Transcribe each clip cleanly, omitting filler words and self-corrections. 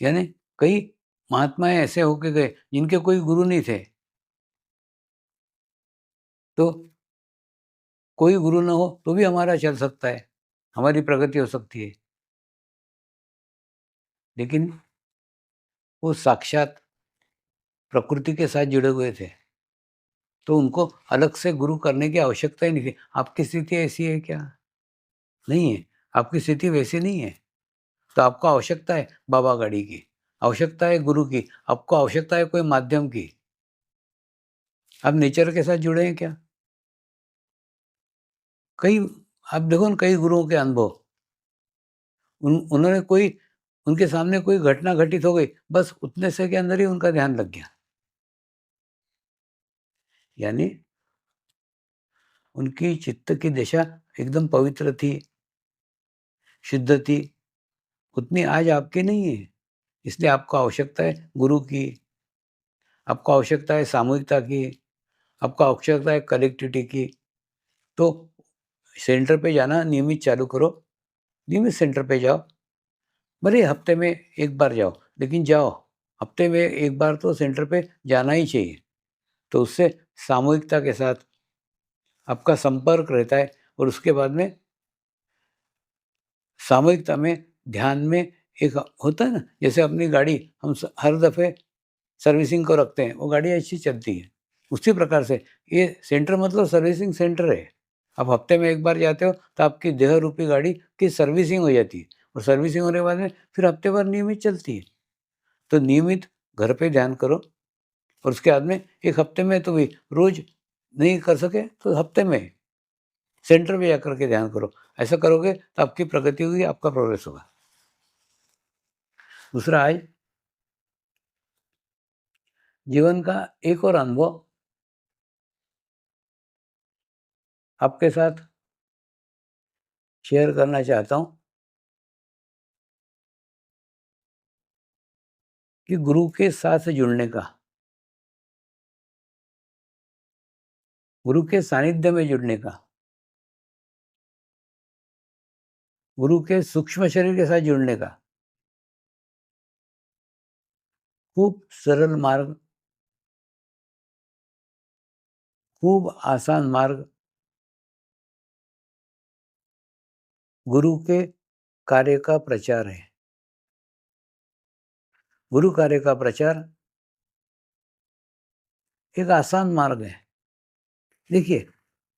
यानी कई महात्मा ऐसे होके गए जिनके कोई गुरु नहीं थे। तो कोई गुरु ना हो तो भी हमारा चल सकता है, हमारी प्रगति हो सकती है। लेकिन वो साक्षात प्रकृति के साथ जुड़े हुए थे, तो उनको अलग से गुरु करने की आवश्यकता ही नहीं थी। आपकी स्थिति ऐसी है क्या? नहीं है, आपकी स्थिति वैसी नहीं है। तो आपको आवश्यकता है बाबा गाड़ी की, आवश्यकता है गुरु की, आपको आवश्यकता है कोई माध्यम की। आप नेचर के साथ जुड़े हैं क्या? कई आप देखो ना, कई गुरुओं के अनुभव, उन्होंने कोई उनके सामने कोई घटना घटित हो गई, बस उतने से के अंदर ही उनका ध्यान लग गया। यानी उनकी चित्त की दिशा एकदम पवित्र थी, शुद्ध थी, उतनी आज आपकी नहीं है। इसलिए आपको आवश्यकता है गुरु की, आपको आवश्यकता है सामूहिकता की, आपको आवश्यकता है कलेक्टिविटी की। तो सेंटर पे जाना नियमित चालू करो, नियमित सेंटर पे जाओ। भले हफ्ते में 1 बार जाओ, लेकिन जाओ। हफ्ते में 1 बार तो सेंटर पे जाना ही चाहिए। तो उससे सामूहिकता के साथ आपका संपर्क रहता है और उसके बाद में सामूहिकता में, ध्यान में एक होता है ना, जैसे अपनी गाड़ी हम हर दफ़े सर्विसिंग को रखते हैं, वो गाड़ी अच्छी चलती है। उसी प्रकार से ये सेंटर मतलब सर्विसिंग सेंटर है। आप हफ्ते में 1 बार जाते हो तो आपकी देह रूपी गाड़ी की सर्विसिंग हो जाती है और सर्विसिंग होने के बाद में फिर हफ्ते भर नियमित चलती है। तो नियमित घर पे ध्यान करो और उसके बाद में 1 हफ्ते में तो भी रोज़ नहीं कर सके तो हफ्ते में सेंटर पे जाकर के ध्यान करो। ऐसा करोगे तो आपकी प्रगति होगी, आपका प्रोग्रेस होगा। दूसरा आज जीवन का एक और अनुभव आपके साथ शेयर करना चाहता हूँ कि गुरु के साथ जुड़ने का, गुरु के सानिध्य में जुड़ने का, गुरु के सूक्ष्म शरीर के साथ जुड़ने का खूब सरल मार्ग, खूब आसान मार्ग गुरु के कार्य का प्रचार है। गुरु कार्य का प्रचार एक आसान मार्ग है। देखिए,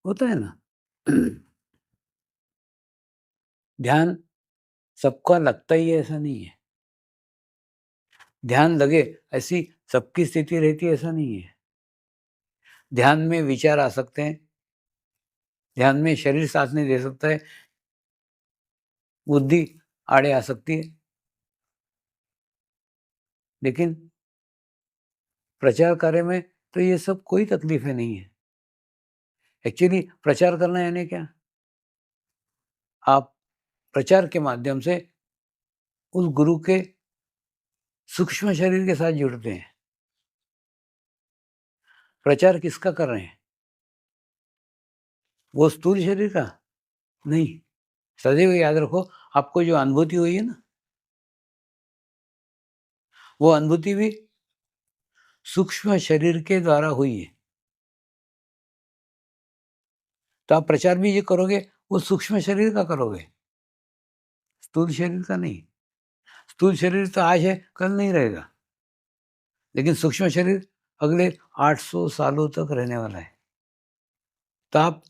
होता है ना, ध्यान सबका लगता ही है ऐसा नहीं है। ध्यान लगे ऐसी सबकी स्थिति रहती है ऐसा नहीं है। ध्यान में विचार आ सकते हैं, ध्यान में शरीर साथ नहीं दे सकता है, बुद्धि आड़े आ सकती है। लेकिन प्रचार कार्य में तो ये सब कोई तकलीफ़ें नहीं है। एक्चुअली प्रचार करना यानी क्या? आप प्रचार के माध्यम से उस गुरु के सूक्ष्म शरीर के साथ जुड़ते हैं। प्रचार किसका कर रहे हैं? वो स्थूल शरीर का? नहीं। सदैव याद रखो, आपको जो अनुभूति हुई है ना, वो अनुभूति भी सूक्ष्म शरीर के द्वारा हुई है। तो आप प्रचार भी ये करोगे, वो सूक्ष्म शरीर का करोगे, स्थूल शरीर का नहीं। स्थूल शरीर तो आज है, कल नहीं रहेगा। लेकिन सूक्ष्म शरीर अगले 800 सालों तक रहने वाला है। तो आप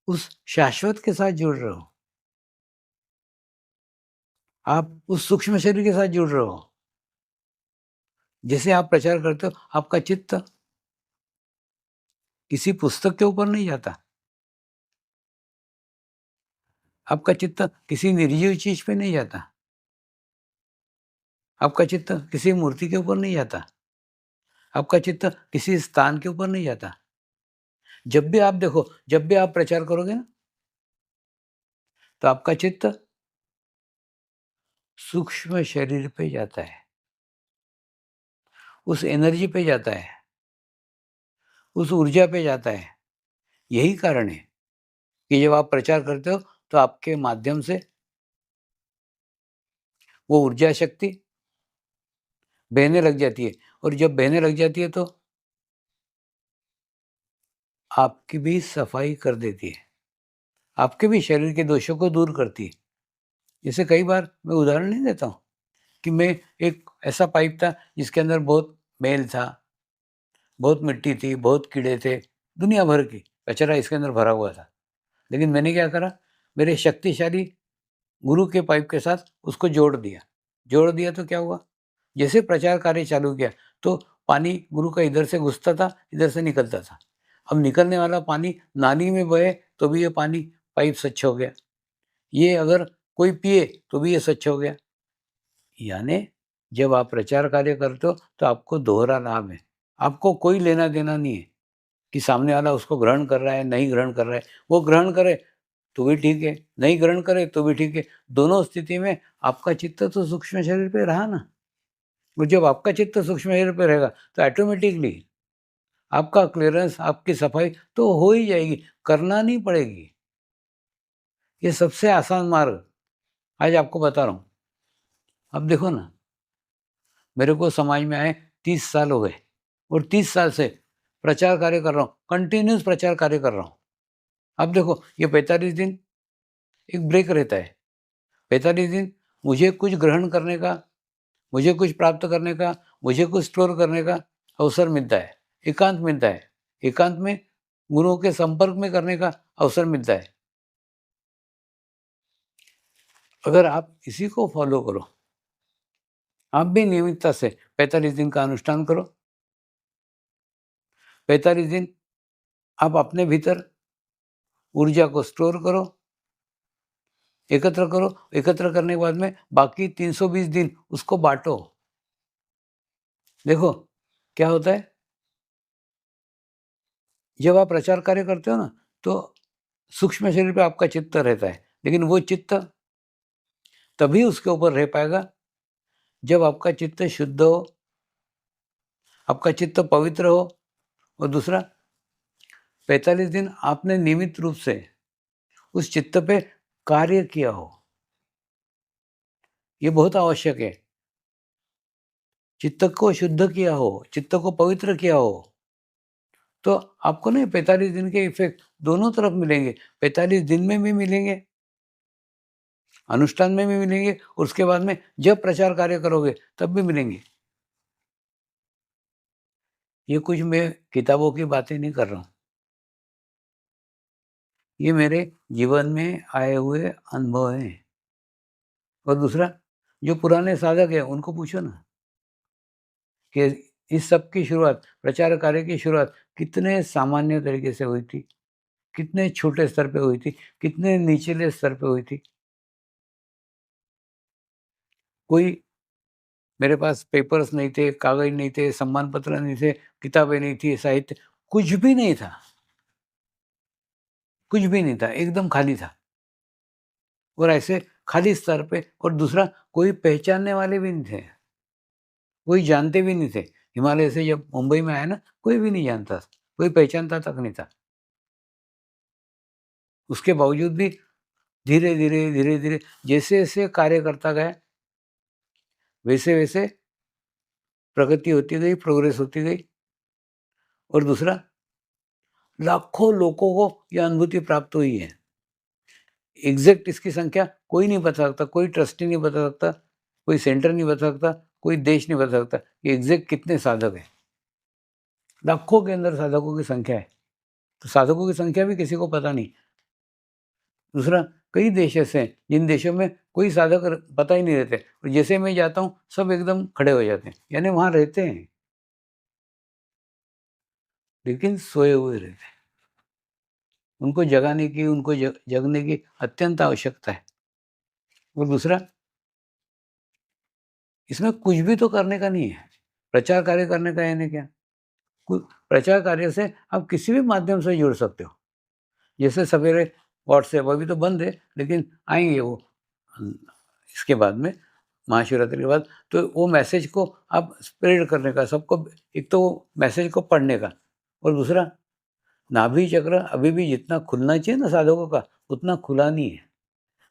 उस शाश्वत के साथ जुड़ रहे हो। आप उस सूक्ष्म शरीर के साथ जुड़ रहे हो। जैसे आप प्रचार करते हो, आपका चित्त किसी पुस्तक के ऊपर नहीं जाता। आपका चित्त किसी निर्जीव चीज़ पे नहीं जाता। आपका चित्त किसी मूर्ति के ऊपर नहीं जाता। आपका चित्त किसी स्थान के ऊपर नहीं जाता। जब भी आप देखो, जब भी आप प्रचार करोगे ना, तो आपका चित्त सूक्ष्म शरीर पे जाता है, उस एनर्जी पे जाता है, उस ऊर्जा पे जाता है। यही कारण है कि जब आप प्रचार करते हो, तो आपके माध्यम से वो ऊर्जा शक्ति बहने लग जाती है, और जब बहने लग जाती है तो आपकी भी सफाई कर देती है, आपके भी शरीर के दोषों को दूर करती है। जैसे कई बार मैं उदाहरण नहीं देता हूँ कि मैं एक ऐसा पाइप था जिसके अंदर बहुत मैल था, बहुत मिट्टी थी, बहुत कीड़े थे, दुनिया भर की कचरा इसके अंदर भरा हुआ था। लेकिन मैंने क्या करा, मेरे शक्तिशाली गुरु के पाइप के साथ उसको जोड़ दिया। जोड़ दिया तो क्या हुआ, जैसे प्रचार कार्य चालू किया तो पानी गुरु का इधर से घुसता था, इधर से निकलता था। अब निकलने वाला पानी नाली में बहे तो भी ये पानी पाइप स्वच्छ हो गया। ये अगर कोई पिए तो भी ये स्वच्छ हो गया। यानी जब आप प्रचार कार्य करते हो तो आपको दोहरा लाभ है। आपको कोई लेना-देना नहीं है कि सामने वाला उसको ग्रहण कर रहा है, नहीं ग्रहण कर रहा है। वो ग्रहण करे तो भी ठीक है, नहीं ग्रहण करे तो भी ठीक है। दोनों स्थिति में आपका चित्त तो सूक्ष्म शरीर पे रहा ना। और जब आपका चित्त सूक्ष्म शरीर पे रहेगा तो ऑटोमेटिकली आपका क्लीयरेंस, आपकी सफाई तो हो ही जाएगी, करना नहीं पड़ेगी। ये सबसे आसान मार्ग आज आपको बता रहा हूँ। अब देखो ना, मेरे को समाज में आए 30 साल हो गए और 30 साल से प्रचार कार्य कर रहा हूँ, कंटिन्यूअस प्रचार कार्य कर रहा हूँ। अब देखो ये 45 दिन एक ब्रेक रहता है। 45 दिन मुझे कुछ ग्रहण करने का, मुझे कुछ प्राप्त करने का, मुझे कुछ स्टोर करने का अवसर मिलता है, एकांत मिलता है। एकांत में गुरुओं के संपर्क में करने का अवसर मिलता है। अगर आप इसी को फॉलो करो, आप भी नियमितता से 45 दिन का अनुष्ठान करो। 45 दिन आप अपने भीतर ऊर्जा को स्टोर करो, एकत्र करो। एकत्र करने के बाद में बाकी 320 दिन उसको बाँटो। देखो, क्या होता है, जब आप प्रचार कार्य करते हो ना, तो सूक्ष्म शरीर पे आपका चित्त रहता है, लेकिन वो चित्त तभी उसके ऊपर रह पाएगा जब आपका चित्त शुद्ध हो, आपका चित्त पवित्र हो, और दूसरा 45 दिन आपने नियमित रूप से उस चित्त पे कार्य किया हो। ये बहुत आवश्यक है। चित्त को शुद्ध किया हो, चित्त को पवित्र किया हो, तो आपको ना 45 दिन के इफ़ेक्ट दोनों तरफ मिलेंगे। 45 दिन में भी मिलेंगे, अनुष्ठान में भी मिलेंगे, और उसके बाद में जब प्रचार कार्य करोगे तब भी मिलेंगे। ये कुछ मैं किताबों की बातें नहीं कर रहा हूँ। ये मेरे जीवन में आए हुए अनुभव हैं। और दूसरा, जो पुराने साधक हैं उनको पूछो ना कि इस सब की शुरुआत, प्रचार कार्य की शुरुआत कितने सामान्य तरीके से हुई थी, कितने छोटे स्तर पे हुई थी, कितने निचले स्तर पे हुई थी। कोई, मेरे पास पेपर्स नहीं थे, कागज़ नहीं थे, सम्मान पत्र नहीं थे, किताबें नहीं थी, साहित्य कुछ भी नहीं था, कुछ भी नहीं था, एकदम खाली था। और ऐसे खाली स्तर पे, और दूसरा कोई पहचानने वाले भी नहीं थे, कोई जानते भी नहीं थे। हिमालय से जब मुंबई में आया ना, कोई भी नहीं जानता, कोई पहचानता तक नहीं था। उसके बावजूद भी धीरे-धीरे, धीरे-धीरे जैसे-जैसे कार्य करता गया, वैसे-वैसे प्रगति होती गई, प्रोग्रेस होती गई। और दूसरा, लाखों लोगों को यह अनुभूति प्राप्त हुई है। एग्ज़ैक्ट इसकी संख्या कोई नहीं बता सकता, कोई ट्रस्टी नहीं बता सकता, कोई सेंटर नहीं बता सकता, कोई देश नहीं बता सकता कि एग्ज़ैक्ट कितने साधक हैं। लाखों के अंदर साधकों की संख्या है, तो साधकों की संख्या भी किसी को पता नहीं। दूसरा, कई देश ऐसे हैं जिन देशों में कोई साधक पता ही नहीं रहते, और जैसे मैं जाता हूँ सब एकदम खड़े हो जाते हैं, यानी वहाँ रहते हैं, लेकिन सोए हुए रहते हैं। उनको जगाने की, उनको जगने की अत्यंत आवश्यकता है। और दूसरा, इसमें कुछ भी तो करने का नहीं है। प्रचार कार्य करने का यानी क्या? कु प्रचार कार्य से आप किसी भी माध्यम से जुड़ सकते हो। जैसे सवेरे व्हाट्सएप अभी तो बंद है, लेकिन आएँगे वो इसके बाद में, महाशिवरात्रि के बाद, तो वो मैसेज को आप स्प्रेड करने का, सबको, एक तो वो मैसेज को पढ़ने का, और दूसरा, नाभि चक्र अभी भी जितना खुलना चाहिए ना साधकों का, उतना खुला नहीं है।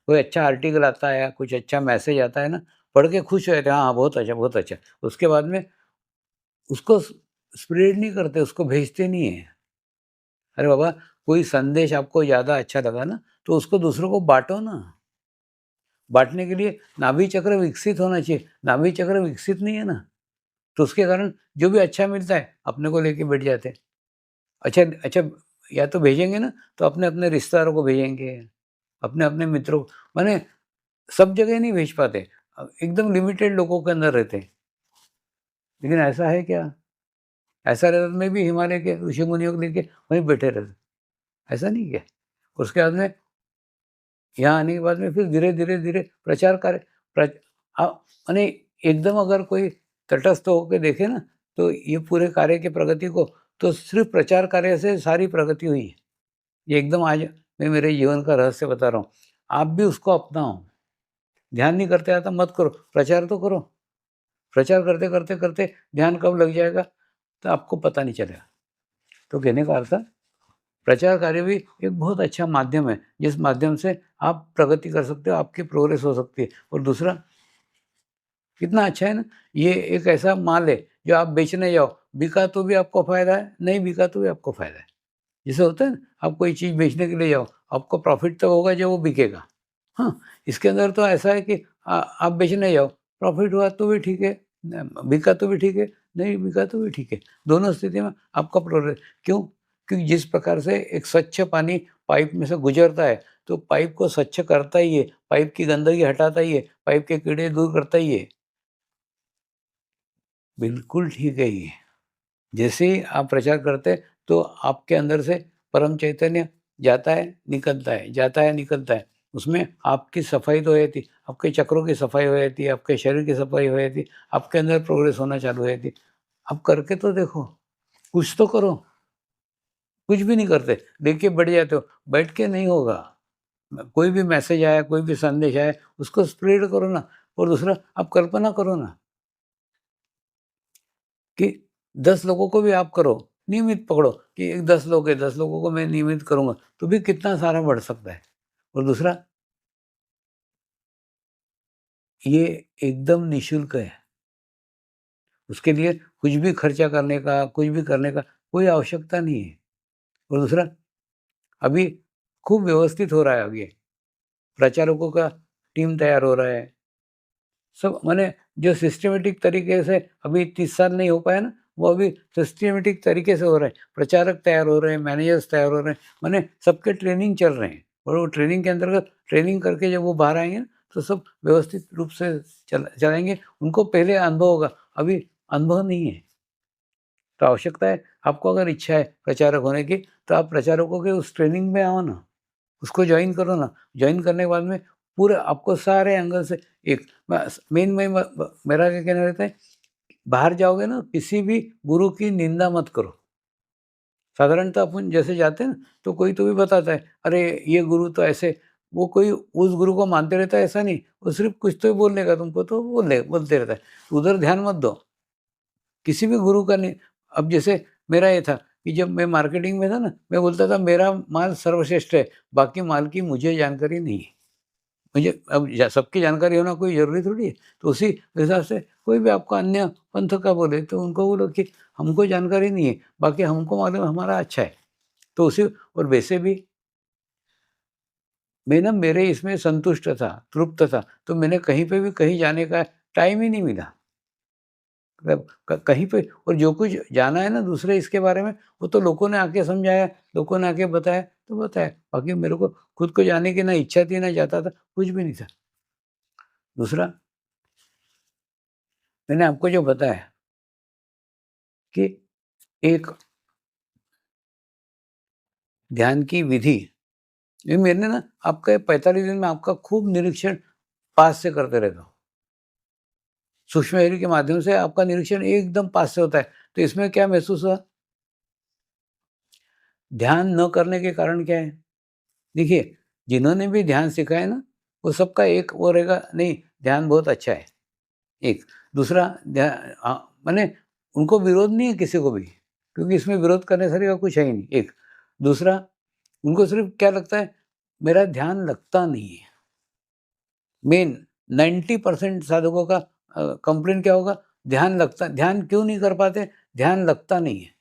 कोई अच्छा आर्टिकल आता है, कुछ अच्छा मैसेज आता है ना, पढ़ के खुश हो जाते हैं, हाँ, बहुत अच्छा, बहुत अच्छा। उसके बाद में उसको स्प्रेड नहीं करते, उसको भेजते नहीं हैं। अरे बाबा, कोई संदेश आपको ज़्यादा अच्छा लगा ना, तो उसको दूसरों को बाँटो ना। बाँटने के लिए नाभि चक्र विकसित होना चाहिए, नाभि चक्र विकसित नहीं है ना, तो उसके कारण जो भी अच्छा मिलता है, अपने को लेके बैठ जाते हैं। अच्छा अच्छा, या तो भेजेंगे ना, तो अपने-अपने रिश्तेदारों को भेजेंगे, अपने-अपने मित्रों को, माने सब जगह नहीं भेज पाते। एकदम लिमिटेड लोगों के अंदर रहते हैं। लेकिन ऐसा है क्या? ऐसा रहता तो मैं भी हिमालय के ऋषि-मुनियों को लेके वहीं बैठे रहते। ऐसा नहीं क्या? उसके बाद में यहाँ आने के बाद में फिर धीरे-धीरे प्रचार कार्य प्रच अ, माने एकदम अगर कोई तटस्थ होके देखे ना, तो ये पूरे कार्य की प्रगति को, तो सिर्फ़ प्रचार कार्य से सारी प्रगति हुई है। ये एकदम आज मैं मेरे जीवन का रहस्य बता रहा हूँ। आप भी उसको अपनाओ। ध्यान नहीं करते आता मत करो, प्रचार तो करो। प्रचार करते ध्यान कब लग जाएगा, तो आपको पता नहीं चलेगा। तो कहने का अर्थ है, प्रचार कार्य भी एक बहुत अच्छा माध्यम है, जिस माध्यम से आप प्रगति कर सकते हो, आपकी प्रोग्रेस हो सकती है। और दूसरा, कितना अच्छा है ना, ये एक ऐसा माल है जो आप बेचने जाओ, बिका तो भी आपको फ़ायदा है, नहीं बिका तो भी आपको फ़ायदा है। जैसे होता है ना, आप कोई चीज़ बेचने के लिए जाओ, आपको प्रॉफ़िट तब होगा जब वो बिकेगा। हाँ, इसके अंदर तो ऐसा है कि आप बेचने जाओ, प्रॉफ़िट हुआ तो भी ठीक है, बिका तो भी ठीक है, नहीं बिका तो भी ठीक है। दोनों स्थिति में आपका प्रोग्रेस क्यों? क्योंकि जिस प्रकार से एक स्वच्छ पानी पाइप में से गुज़रता है, तो पाइप को स्वच्छ करता ही है, पाइप की गंदगी हटाता ही है, पाइप के कीड़े दूर करता ही है। बिल्कुल ठीक है ये। जैसे ही आप प्रचार करते हैं, तो आपके अंदर से परम चैतन्य जाता है, निकलता है, जाता है, निकलता है। उसमें आपकी सफाई तो हो जाती है, आपके चक्रों की सफाई हो जाती है, आपके शरीर की सफाई हो जाती है, आपके अंदर प्रोग्रेस होना चालू हो जाती है। आप करके तो देखो, कुछ तो करो, कुछ भी नहीं करते, देख के बैठ जाते हो, बैठ के नहीं होगा। कोई भी मैसेज आया, कोई भी संदेश आया, उसको स्प्रेड करो ना। और दूसरा, आप कल्पना करो ना कि 10 लोगों को भी आप करो, नियमित पकड़ो कि एक 10 लोग हैं, 10 लोगों को मैं नियमित करूँगा, तो भी कितना सारा बढ़ सकता है। और दूसरा, ये एकदम निःशुल्क है, उसके लिए कुछ भी खर्चा करने का, कुछ भी करने का कोई आवश्यकता नहीं है। और दूसरा, अभी खूब व्यवस्थित हो रहा है, अभी प्रचारकों का टीम तैयार हो रहा है। सब माने जो सिस्टमैटिक तरीके से अभी 30 साल नहीं हो पाया ना, वो अभी सिस्टमैटिक तरीके से हो रहा है। प्रचारक तैयार हो रहे हैं, मैनेजर्स तैयार हो रहे हैं, माने सबके ट्रेनिंग चल रहे हैं। और वो ट्रेनिंग के अंतर्गत ट्रेनिंग करके जब वो बाहर आएँगे ना, तो सब व्यवस्थित रूप से चलाएँगे। उनको पहले अनुभव होगा, अभी अनुभव नहीं है। तो आवश्यकता है, आपको अगर इच्छा है प्रचारक होने की, तो आप प्रचारकों के उस ट्रेनिंग में आओ ना। उसको जॉइन करो ना, जॉइन करने के बाद में पूरा आपको सारे एंगल से एक बस मेन में मेरा क्या कहना रहता है, बाहर जाओगे ना, किसी भी गुरु की निंदा मत करो। साधारणतः अपन जैसे जाते हैं ना, तो कोई तो भी बताता है, अरे ये गुरु तो ऐसे, वो कोई उस गुरु को मानते रहता है ऐसा नहीं, वो सिर्फ़ कुछ तो बोल लेगा तुमको, तो बोलते रहता है। उधर ध्यान मत दो, किसी भी गुरु का नहीं। अब जैसे मेरा ये था कि जब मैं मार्केटिंग में था ना, मैं बोलता था मेरा माल सर्वश्रेष्ठ है, बाकी माल की मुझे जानकारी नहीं है। मुझे अब सबकी जानकारी होना कोई ज़रूरी थोड़ी है। तो उसी हिसाब से कोई भी आपको अन्य पंथ का बोले, तो उनको बोलो कि हमको जानकारी नहीं है, बाकी हमको मालूम है हमारा अच्छा है। तो उसी, और वैसे भी मैं ना मेरे इसमें संतुष्ट था, तृप्त था, तो मैंने कहीं पे भी कहीं जाने का टाइम ही नहीं मिला। मतलब कहीं पे, और जो कुछ जाना है ना दूसरे इसके बारे में, वो तो लोगों ने आके समझाया, लोगों ने आके बताया, तो बताया। बाकी मेरे को खुद को जाने की ना इच्छा थी, ना जाता था, कुछ भी नहीं था। दूसरा, मैंने आपको जो बताया कि एक ध्यान की विधि, ये मैंने ना आपका 45 दिन में आपका खूब निरीक्षण पास से करते रहता हूँ। सूक्ष्म शरीर के माध्यम से आपका निरीक्षण एकदम पास से होता है। तो इसमें क्या महसूस हुआ? ध्यान न करने के कारण क्या है? देखिए, जिन्होंने भी ध्यान सीखा है ना, वो सबका एक वो रहेगा, नहीं ध्यान बहुत अच्छा है, एक। दूसरा, माने उनको विरोध नहीं है किसी को भी, क्योंकि इसमें विरोध करने सरी का कुछ है ही नहीं, एक। दूसरा, उनको सिर्फ़ क्या लगता है, मेरा ध्यान लगता नहीं है। मेन 90% साधकों का कंप्लेंट क्या होगा? ध्यान क्यों नहीं कर पाते? ध्यान लगता नहीं है।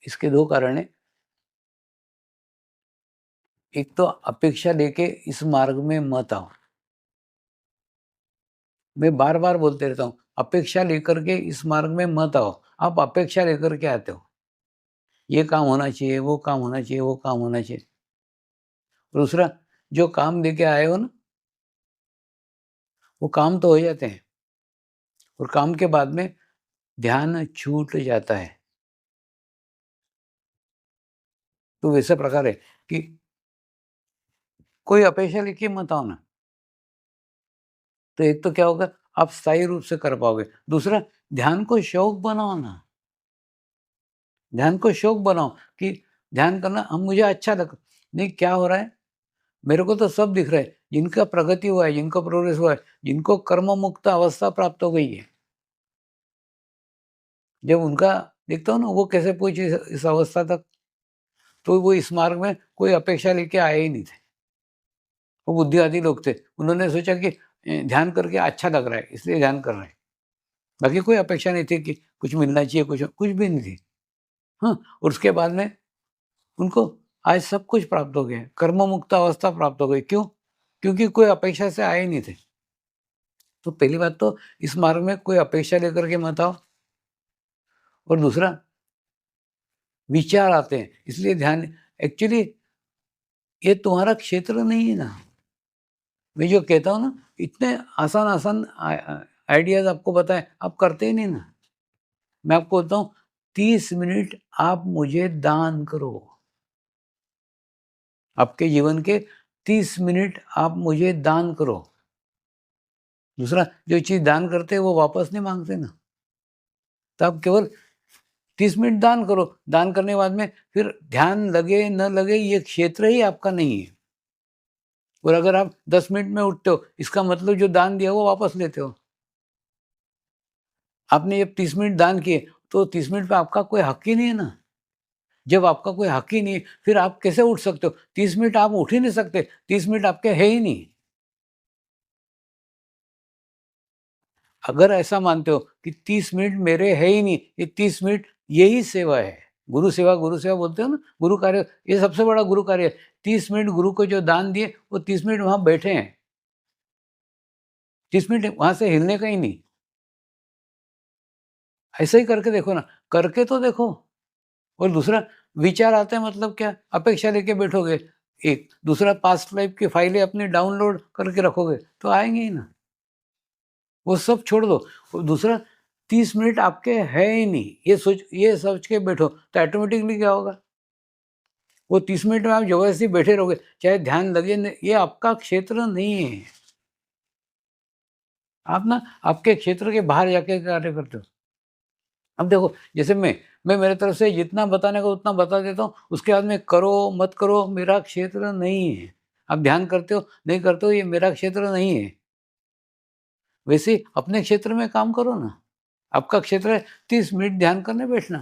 इसके 2 कारण हैं। एक तो अपेक्षा लेके इस मार्ग में मत आओ। मैं बार-बार बोलते रहता हूँ, अपेक्षा लेकर के इस मार्ग में मत आओ। आप अपेक्षा लेकर के आते हो। ये काम होना चाहिए, वो काम होना चाहिए, वो काम होना चाहिए। दूसरा, जो काम लेके आए हो ना, वो काम तो हो जाते हैं और काम के बाद में ध्यान छूट जाता है। तो वैसा प्रकार है कि कोई अपेक्षा लेके मत आओ ना। तो एक तो क्या होगा, आप स्थायी रूप से कर पाओगे। दूसरा, ध्यान को शौक बनाओ ना। ध्यान को शौक बनाओ कि ध्यान करना अब मुझे अच्छा लग नहीं, क्या हो रहा है? मेरे को तो सब दिख रहा है, जिनका प्रगति हुआ है, जिनको प्रोग्रेस हुआ है, जिनको कर्म मुक्त अवस्था प्राप्त हो गई है। जब उनका देखता हूँ ना, वो कैसे पहुँचे इस अवस्था तक, तो वो इस मार्ग में कोई अपेक्षा लेके आए ही नहीं थे। वो बुद्धिवादी लोग थे। उन्होंने सोचा कि ध्यान करके अच्छा लग रहा है, इसलिए ध्यान कर रहे हैं। बाकी कोई अपेक्षा नहीं थी कि कुछ मिलना चाहिए, कुछ भी नहीं थी। हाँ, और उसके बाद में उनको आज सब कुछ प्राप्त हो गया, कर्म मुक्त अवस्था प्राप्त हो गई। क्यों? क्योंकि कोई अपेक्षा से आए ही नहीं थे। तो पहली बात तो इस मार्ग में कोई अपेक्षा लेकर के मत आओ। और दूसरा, विचार आते हैं, इसलिए ध्यान एक्चुअली ये तुम्हारा क्षेत्र नहीं है ना। मैं जो कहता हूँ ना, इतने आसान-आसान आइडियाज़ आपको बताएँ, आप करते ही नहीं ना। मैं आपको बोलता हूँ 30 मिनट आप मुझे दान करो। आपके जीवन के 30 मिनट आप मुझे दान करो। दूसरा, जो चीज़ दान करते हैं वो वापस नहीं माँगते ना। तो आप केवल 30 मिनट दान करो। दान करने के बाद में फिर ध्यान लगे न लगे ये क्षेत्र ही आपका नहीं है। और अगर आप 10 मिनट में उठते हो, इसका मतलब जो दान दिया वो वापस लेते हो। आपने जब 30 मिनट दान किए, तो 30 मिनट पे आपका कोई हक ही नहीं है ना। जब आपका कोई हक ही नहीं है, फिर आप कैसे उठ सकते हो? 30 मिनट आप उठ ही नहीं सकते, 30 मिनट आपके है ही नहीं। अगर ऐसा मानते हो कि 30 मिनट मेरे है ही नहीं, ये 30 मिनट यही सेवा है। गुरु सेवा बोलते हो ना, गुरु कार्य, ये सबसे बड़ा गुरु कार्य है। 30 मिनट गुरु को जो दान दिए, वो 30 मिनट वहाँ बैठे हैं। 30 मिनट वहाँ से हिलने का ही नहीं। ऐसा ही करके देखो ना, करके तो देखो। और दूसरा, विचार आते हैं मतलब क्या? अपेक्षा लेके बैठोगे एक, दूसरा पास्ट लाइफ की फाइलें अपनी डाउनलोड करके रखोगे, तो आएँगे ही ना। वो सब छोड़ दो। और दूसरा, 30 मिनट आपके है ही नहीं, ये सोच के बैठो, तो ऑटोमेटिकली क्या होगा? वो 30 मिनट में आप ज़बरदस्ती बैठे रहोगे, चाहे ध्यान लगे न, ये आपका क्षेत्र नहीं है। आप ना आपके क्षेत्र के बाहर जाके कार्य करते हो। अब देखो, जैसे मैं मेरे तरफ से जितना बताने को उतना बता देता हूँ, उसके बाद में करो, मत करो, मेरा क्षेत्र नहीं है। आप ध्यान करते हो, नहीं करते हो, ये मेरा क्षेत्र नहीं है। वैसे ही अपने क्षेत्र में काम करो ना। आपका क्षेत्र है 30 मिनट ध्यान करने बैठना।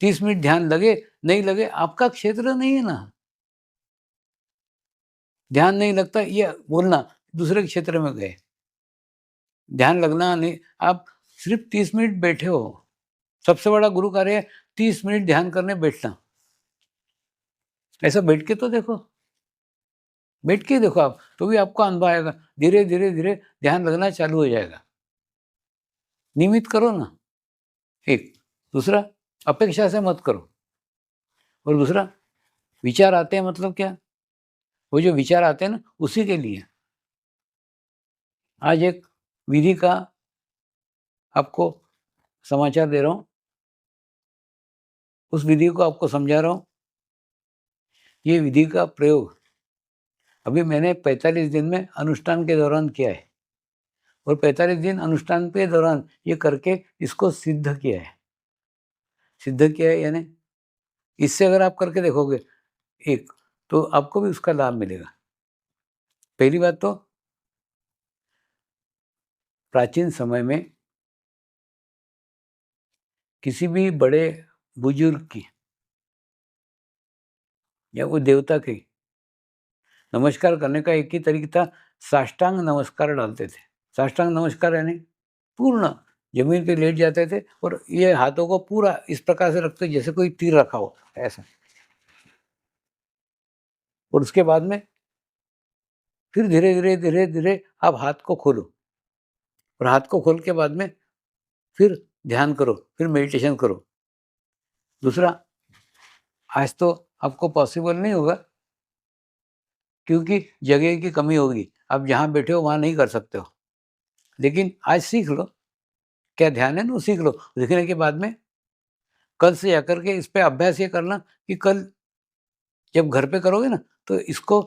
30 मिनट ध्यान लगे, नहीं लगे, आपका क्षेत्र नहीं है ना। ध्यान नहीं लगता ये बोलना, दूसरे क्षेत्र में गए। ध्यान लगना नहीं, आप सिर्फ़ 30 मिनट बैठे हो। सबसे बड़ा गुरु कार्य है 30 मिनट ध्यान करने बैठना। ऐसा बैठ के तो देखो। बैठ के ही देखो आप, तो भी आपको अनुभव आएगा। धीरे, धीरे, धीरे ध्यान लगना चालू हो जाएगा। नियमित करो ना, एक। दूसरा, अपेक्षा से मत करो। और दूसरा, विचार आते हैं मतलब क्या? वो जो विचार आते हैं ना, उसी के लिए। आज एक विधि का आपको समाचार दे रहा हूँ, उस विधि को आपको समझा रहा हूँ। ये विधि का प्रयोग अभी मैंने 45 दिन में अनुष्ठान के दौरान किया है, और 45 दिन अनुष्ठान के दौरान ये करके इसको सिद्ध किया है। सिद्ध किया है यानी इससे अगर आप करके देखोगे एक, तो आपको भी उसका लाभ मिलेगा। पहली बात तो, प्राचीन समय में किसी भी बड़े बुजुर्ग की या वो देवता की नमस्कार करने का एक ही तरीका था, साष्टांग नमस्कार डालते थे। साष्टांग नमस्कार यानी पूर्ण ज़मीन पे लेट जाते थे और ये हाथों को पूरा इस प्रकार से रखते जैसे कोई तीर रखा हो, ऐसा। और उसके बाद में फिर धीरे-धीरे, धीरे-धीरे आप हाथ को खोलो और हाथ को खोल के बाद में फिर ध्यान करो, फिर मेडिटेशन करो। दूसरा, आज तो आपको पॉसिबल नहीं होगा क्योंकि जगह की कमी होगी। आप जहाँ बैठे हो वहाँ नहीं कर सकते हो। लेकिन आज सीख लो, क्या ध्यान है ना वो सीख लो। सीखने के बाद में कल से जाकर के इस पे अभ्यास ये करना कि कल जब घर पे करोगे ना, तो इसको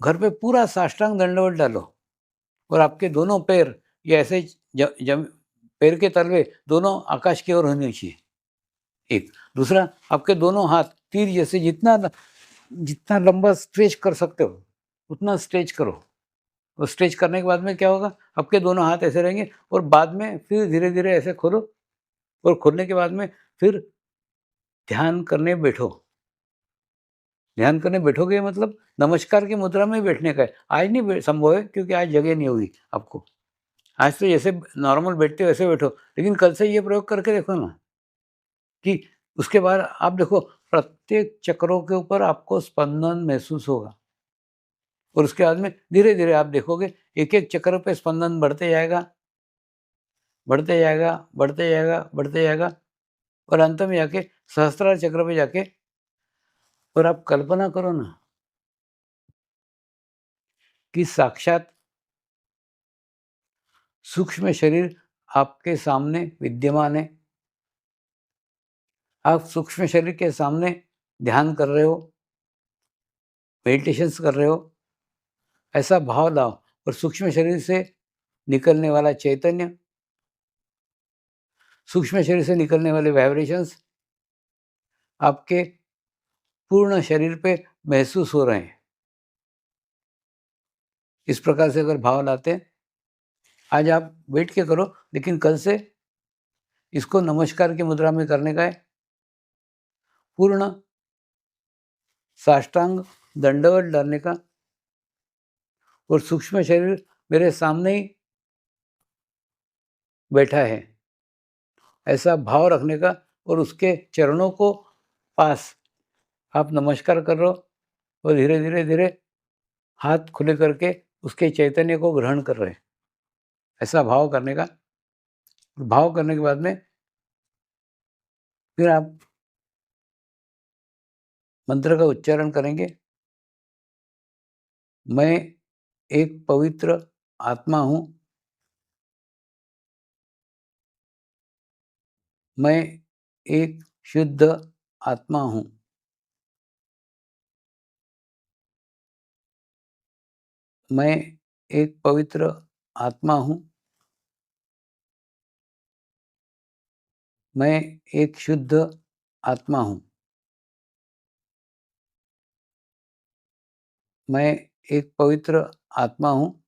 घर पे पूरा साष्टांग दंडवत डालो और आपके दोनों पैर ये ऐसे ज जम पैर के तलवे दोनों आकाश की ओर होने चाहिए, एक। दूसरा, आपके दोनों हाथ तीर जैसे जितना लंबा स्ट्रेच कर सकते हो, उतना स्ट्रेच करो। और स्ट्रेच करने के बाद में क्या होगा, आपके दोनों हाथ ऐसे रहेंगे और बाद में फिर धीरे-धीरे ऐसे खोलो और खोलने के बाद में फिर ध्यान करने बैठो। ध्यान करने बैठोगे मतलब नमस्कार की मुद्रा में बैठने का है। आज नहीं संभव है क्योंकि आज जगह नहीं होगी आपको। आज तो जैसे नॉर्मल बैठते हो वैसे बैठो, लेकिन कल से ये प्रयोग करके देखो ना कि उसके बाद आप देखो प्रत्येक चक्रों के ऊपर आपको स्पंदन महसूस होगा और उसके बाद में धीरे-धीरे आप देखोगे एक-एक चक्र पे स्पंदन बढ़ते जाएगा, बढ़ते जाएगा, बढ़ते जाएगा, बढ़ते जाएगा और अंत में जाके सहस्त्रार चक्र पे जाके और आप कल्पना करो ना कि साक्षात सूक्ष्म शरीर आपके सामने विद्यमान है। आप सूक्ष्म शरीर के सामने ध्यान कर रहे हो, मेडिटेशंस कर रहे हो, ऐसा भाव लाओ और सूक्ष्म शरीर से निकलने वाला चैतन्य, सूक्ष्म शरीर से निकलने वाले वाइब्रेशंस आपके पूर्ण शरीर पे महसूस हो रहे हैं। इस प्रकार से अगर भाव लाते हैं, आज आप बैठ के करो, लेकिन कल से इसको नमस्कार की मुद्रा में करने का है। पूर्ण साष्टांग दंडवत डालने का और सूक्ष्म शरीर मेरे सामने ही बैठा है, ऐसा भाव रखने का और उसके चरणों को पास आप नमस्कार कर रहे हो और धीरे-धीरे हाथ खुले करके उसके चैतन्य को ग्रहण कर रहे हैं। ऐसा भाव करने का। भाव करने के बाद में फिर आप मंत्र का उच्चारण करेंगे। मैं एक पवित्र आत्मा हूँ। मैं एक शुद्ध आत्मा हूँ। मैं एक पवित्र आत्मा हूँ। मैं एक शुद्ध आत्मा हूँ। मैं एक पवित्र आत्मा हूँ।